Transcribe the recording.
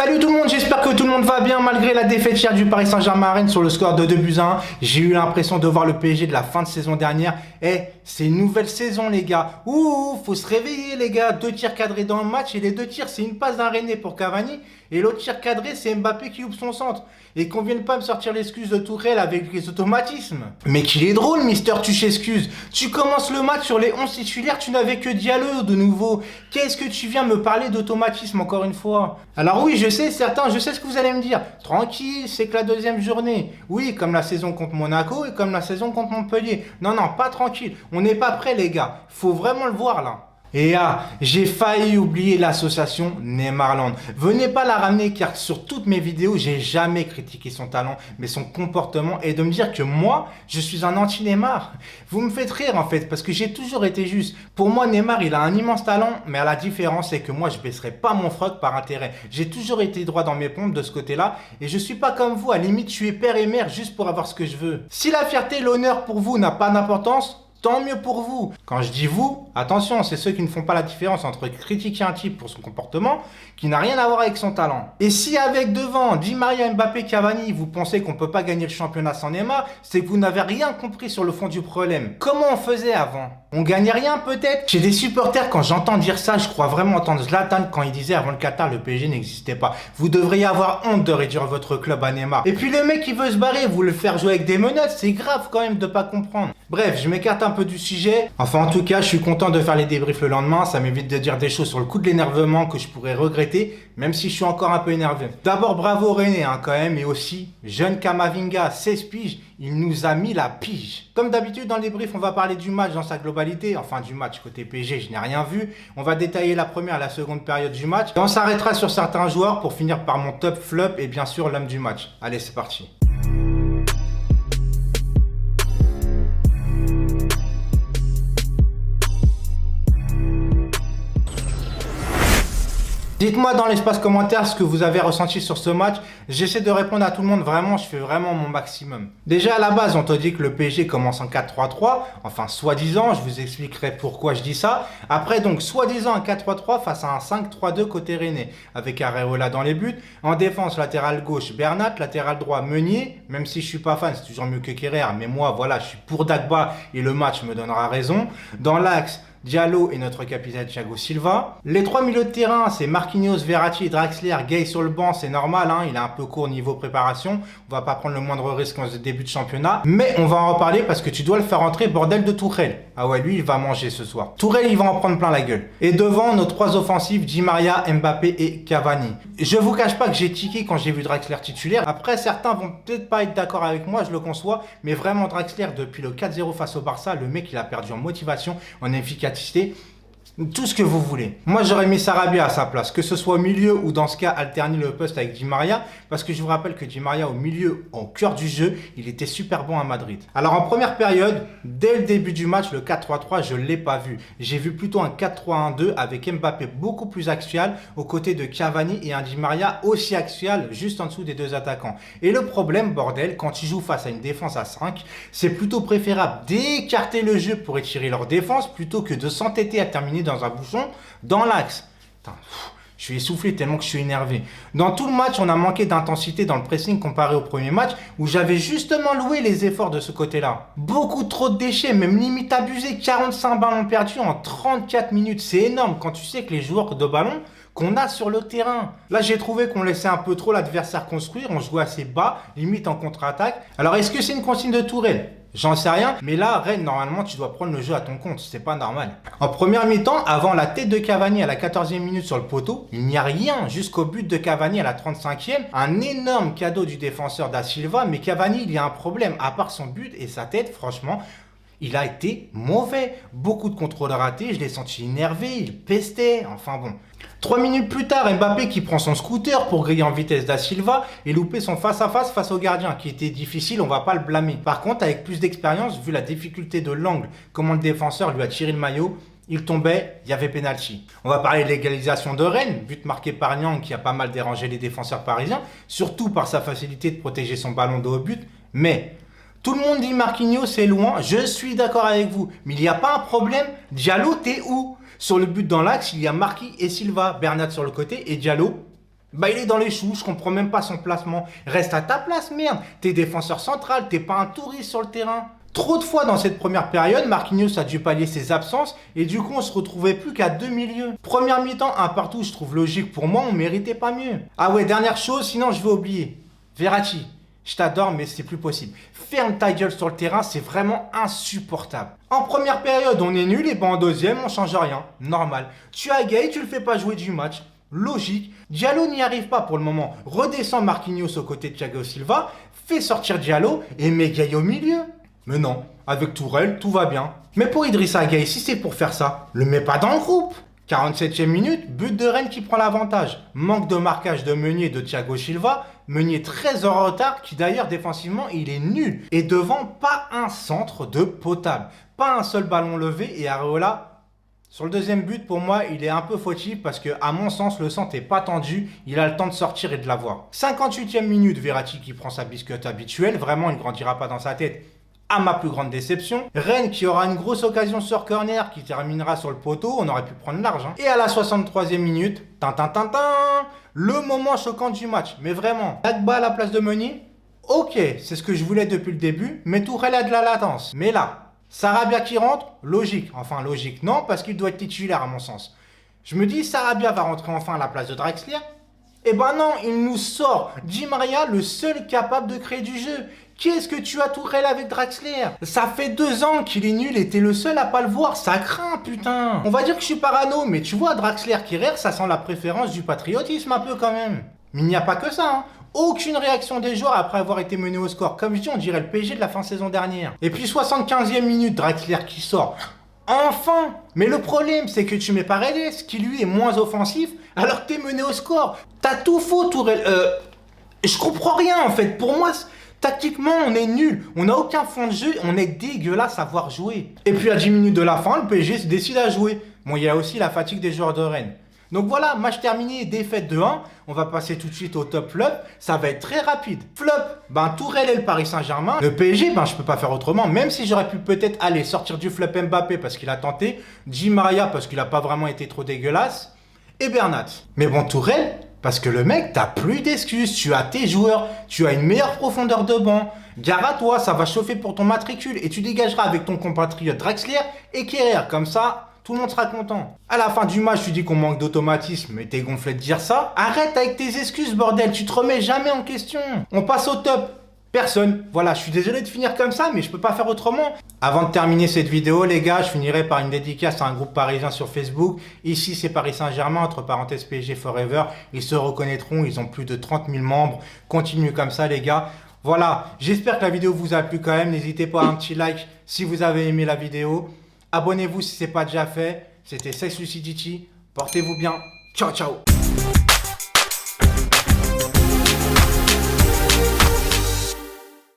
Salut tout le monde, j'espère que tout le monde va bien malgré la défaite hier du Paris Saint-Germain à Rennes sur le score de 2-1. J'ai eu l'impression de voir le PSG de la fin de saison dernière. C'est une nouvelle saison les gars. Ouh, faut se réveiller les gars. 2 tirs cadrés dans le match et les 2 tirs c'est une passe d'un Rennais pour Cavani. Et l'autre tir cadré c'est Mbappé qui ouvre son centre. Et qu'on vienne pas me sortir l'excuse de Tourelle avec les automatismes. Mais qu'il est drôle Mister Tuchescuse. Tu commences le match sur les 11 titulaires, tu n'avais que Diallo de nouveau. Qu'est-ce que tu viens me parler d'automatisme encore une fois? Alors oui, je sais ce que vous allez me dire. Tranquille, c'est que la deuxième journée. Oui, comme la saison contre Monaco et comme la saison contre Montpellier. Non, pas tranquille. On n'est pas prêts les gars. Faut vraiment le voir là. Et j'ai failli oublier l'association Neymarland. Venez pas la ramener car sur toutes mes vidéos, j'ai jamais critiqué son talent, mais son comportement et de me dire que moi, je suis un anti-Neymar. Vous me faites rire en fait parce que j'ai toujours été juste. Pour moi, Neymar, il a un immense talent, mais à la différence, c'est que moi, je baisserai pas mon froc par intérêt. J'ai toujours été droit dans mes pompes de ce côté-là et je suis pas comme vous, à la limite, je suis père et mère juste pour avoir ce que je veux. Si la fierté, l'honneur pour vous n'a pas d'importance, tant mieux pour vous. Quand je dis vous, attention, c'est ceux qui ne font pas la différence entre critiquer un type pour son comportement qui n'a rien à voir avec son talent. Et si avec devant Di Maria, Mbappé, Cavani, vous pensez qu'on ne peut pas gagner le championnat sans Neymar, c'est que vous n'avez rien compris sur le fond du problème. Comment on faisait avant? On gagnait rien peut-être? Chez des supporters, quand j'entends dire ça, je crois vraiment entendre Zlatan quand il disait avant le Qatar, le PSG n'existait pas. Vous devriez avoir honte de réduire votre club à Neymar. Et puis le mec qui veut se barrer, vous le faire jouer avec des menottes, c'est grave quand même de pas comprendre. Bref, je m'écarte un peu du sujet. Enfin, en tout cas, je suis content de faire les débriefs le lendemain. Ça m'évite de dire des choses sur le coup de l'énervement que je pourrais regretter, même si je suis encore un peu énervé. D'abord, bravo René, quand même, et aussi, jeune Kamavinga, 16 piges, il nous a mis la pige. Comme d'habitude, dans le débrief, on va parler du match dans sa globalité. Enfin, du match côté PSG, je n'ai rien vu. On va détailler la première et la seconde période du match. Et on s'arrêtera sur certains joueurs pour finir par mon top flop et bien sûr l'homme du match. Allez, c'est parti. Dites-moi dans l'espace commentaire ce que vous avez ressenti sur ce match. J'essaie de répondre à tout le monde, vraiment, je fais vraiment mon maximum. Déjà à la base, on te dit que le PSG commence en 4-3-3, enfin soi-disant, je vous expliquerai pourquoi je dis ça. Après donc, soi-disant un 4-3-3 face à un 5-3-2 côté Rennais, avec Areola dans les buts. En défense, latéral gauche, Bernat, latéral droit, Meunier, même si je suis pas fan, c'est toujours mieux que Kerrer, mais moi, voilà, je suis pour Dagba et le match me donnera raison. Dans l'axe, Diallo et notre capitaine Thiago Silva. Les 3 milieux de terrain, c'est Marquinhos, Verratti, Draxler, Gay sur le banc, c'est normal, il est un peu court niveau préparation. On va pas prendre le moindre risque en ce début de championnat. Mais on va en reparler parce que tu dois le faire rentrer, bordel de Tourelle. Ah ouais, lui, il va manger ce soir. Tourelle, il va en prendre plein la gueule. Et devant, nos 3 offensives, Di Maria, Mbappé et Cavani. Je vous cache pas que j'ai tiqué quand j'ai vu Draxler titulaire. Après, certains vont peut-être pas être d'accord avec moi, je le conçois. Mais vraiment, Draxler, depuis le 4-0 face au Barça, le mec, il a perdu en motivation, en efficacité. Tout ce que vous voulez. Moi, j'aurais mis Sarabia à sa place, que ce soit au milieu ou dans ce cas, alterner le poste avec Di Maria, parce que je vous rappelle que Di Maria au milieu, au cœur du jeu, il était super bon à Madrid. Alors en première période, dès le début du match, le 4-3-3, je ne l'ai pas vu. J'ai vu plutôt un 4-3-1-2 avec Mbappé beaucoup plus axial, aux côtés de Cavani et un Di Maria aussi axial, juste en dessous des 2 attaquants. Et le problème, bordel, quand tu joues face à une défense à 5, c'est plutôt préférable d'écarter le jeu pour étirer leur défense, plutôt que de s'entêter à terminer dans un bouchon, dans l'axe. Je suis essoufflé tellement que je suis énervé. Dans tout le match, on a manqué d'intensité dans le pressing comparé au premier match où j'avais justement loué les efforts de ce côté-là. Beaucoup trop de déchets, même limite abusé. 45 ballons perdus en 34 minutes. C'est énorme quand tu sais que les joueurs de ballon qu'on a sur le terrain. Là, j'ai trouvé qu'on laissait un peu trop l'adversaire construire. On jouait assez bas, limite en contre-attaque. Alors, est-ce que c'est une consigne de Tourelle ? J'en sais rien, mais là, Rennes, normalement, tu dois prendre le jeu à ton compte, c'est pas normal. En première mi-temps, avant la tête de Cavani à la 14e minute sur le poteau, il n'y a rien jusqu'au but de Cavani à la 35e. Un énorme cadeau du défenseur da Silva, mais Cavani, il y a un problème. À part son but et sa tête, franchement, il a été mauvais. Beaucoup de contrôles ratés, je l'ai senti énervé, il pestait, enfin bon. 3 minutes plus tard, Mbappé qui prend son scooter pour griller en vitesse da Silva et louper son face-à-face face au gardien, qui était difficile, on va pas le blâmer. Par contre, avec plus d'expérience, vu la difficulté de l'angle, comment le défenseur lui a tiré le maillot, il tombait, il y avait pénalty. On va parler de l'égalisation de Rennes, but marqué par Niang qui a pas mal dérangé les défenseurs parisiens, surtout par sa facilité de protéger son ballon de haut but, mais tout le monde dit Marquinhos c'est loin, je suis d'accord avec vous, mais il n'y a pas un problème, Diallo t'es où? Sur le but dans l'axe, il y a Marquis et Silva, Bernat sur le côté et Diallo Bah il est dans les choux, je comprends même pas son placement. Reste à ta place, merde. T'es défenseur central, t'es pas un touriste sur le terrain. Trop de fois dans cette première période, Marquinhos a dû pallier ses absences et du coup on se retrouvait plus qu'à deux milieux. Première mi-temps, un partout, je trouve logique pour moi, on méritait pas mieux. Ah ouais, dernière chose, sinon je vais oublier. Verratti, je t'adore mais c'est plus possible. Ferme ta gueule sur le terrain, c'est vraiment insupportable. En première période, on est nul et ben en deuxième, on change rien. Normal. Tu as Gay, tu le fais pas jouer du match. Logique. Diallo n'y arrive pas pour le moment. Redescend Marquinhos aux côtés de Thiago Silva, fait sortir Diallo et met Gay au milieu. Mais non, avec Tourelle, tout va bien. Mais pour Idrissa Gueye, si c'est pour faire ça, le mets pas dans le groupe. 47e minute, but de Rennes qui prend l'avantage. Manque de marquage de Meunier et de Thiago Silva. Meunier très en retard, qui d'ailleurs défensivement il est nul. Et devant, pas un centre de potable. Pas un seul ballon levé et Areola, sur le deuxième but, pour moi, il est un peu fautif parce que, à mon sens, le centre n'est pas tendu. Il a le temps de sortir et de l'avoir. 58e minute, Verratti qui prend sa biscotte habituelle. Vraiment, il ne grandira pas dans sa tête. À ma plus grande déception, Rennes qui aura une grosse occasion sur corner qui terminera sur le poteau, on aurait pu prendre large. Et à la 63e minute, le moment choquant du match. Mais vraiment, Dagba à la place de Meunier, ok, c'est ce que je voulais depuis le début, mais Tourelle a de la latence. Mais là, Sarabia qui rentre, logique. Enfin logique, non, parce qu'il doit être titulaire à mon sens. Je me dis, Sarabia va rentrer enfin à la place de Draxler. Eh ben non, il nous sort Di Maria, le seul capable de créer du jeu. Qu'est-ce que tu as Tourelle avec Draxler? Ça fait 2 ans qu'il est nul et t'es le seul à pas le voir, ça craint putain. On va dire que je suis parano, mais tu vois Draxler qui rire, ça sent la préférence du patriotisme un peu quand même. Mais il n'y a pas que ça, hein. Aucune réaction des joueurs après avoir été mené au score. Comme je dis, on dirait le PSG de la fin de saison dernière. Et puis 75e minute, Draxler qui sort. Enfin! Mais le problème, c'est que tu mets Paredes, qui lui est moins offensif, alors que t'es mené au score. T'as tout faux, Tourelle. Je comprends rien en fait. Pour moi, tactiquement, on est nul. On n'a aucun fond de jeu. On est dégueulasse à voir jouer. Et puis à 10 minutes de la fin, le PSG se décide à jouer. Bon, il y a aussi la fatigue des joueurs de Rennes. Donc voilà, match terminé, défaite de 1. On va passer tout de suite au top flop. Ça va être très rapide. Flop, Tourelle et le Paris Saint-Germain. Le PSG, je peux pas faire autrement. Même si j'aurais pu peut-être aller sortir du flop Mbappé parce qu'il a tenté. Di Maria parce qu'il a pas vraiment été trop dégueulasse. Et Bernat. Mais bon, Tourelle, parce que le mec, t'as plus d'excuses. Tu as tes joueurs. Tu as une meilleure profondeur de banc. Gare à toi, ça va chauffer pour ton matricule. Et tu dégageras avec ton compatriote Draxler et Kerrer. Comme ça, tout le monde sera content. À la fin du match, tu dis qu'on manque d'automatisme, mais t'es gonflé de dire ça. Arrête avec tes excuses, bordel, tu te remets jamais en question. On passe au top. Personne. Voilà, je suis désolé de finir comme ça, mais je peux pas faire autrement. Avant de terminer cette vidéo, les gars, je finirai par une dédicace à un groupe parisien sur Facebook. Ici, c'est Paris Saint-Germain, entre parenthèses PSG Forever. Ils se reconnaîtront, ils ont plus de 30 000 membres. Continuez comme ça, les gars. Voilà, j'espère que la vidéo vous a plu quand même. N'hésitez pas à un petit like si vous avez aimé la vidéo. Abonnez-vous si ce n'est pas déjà fait. C'était Sex Lucidity. Portez-vous bien. Ciao, ciao.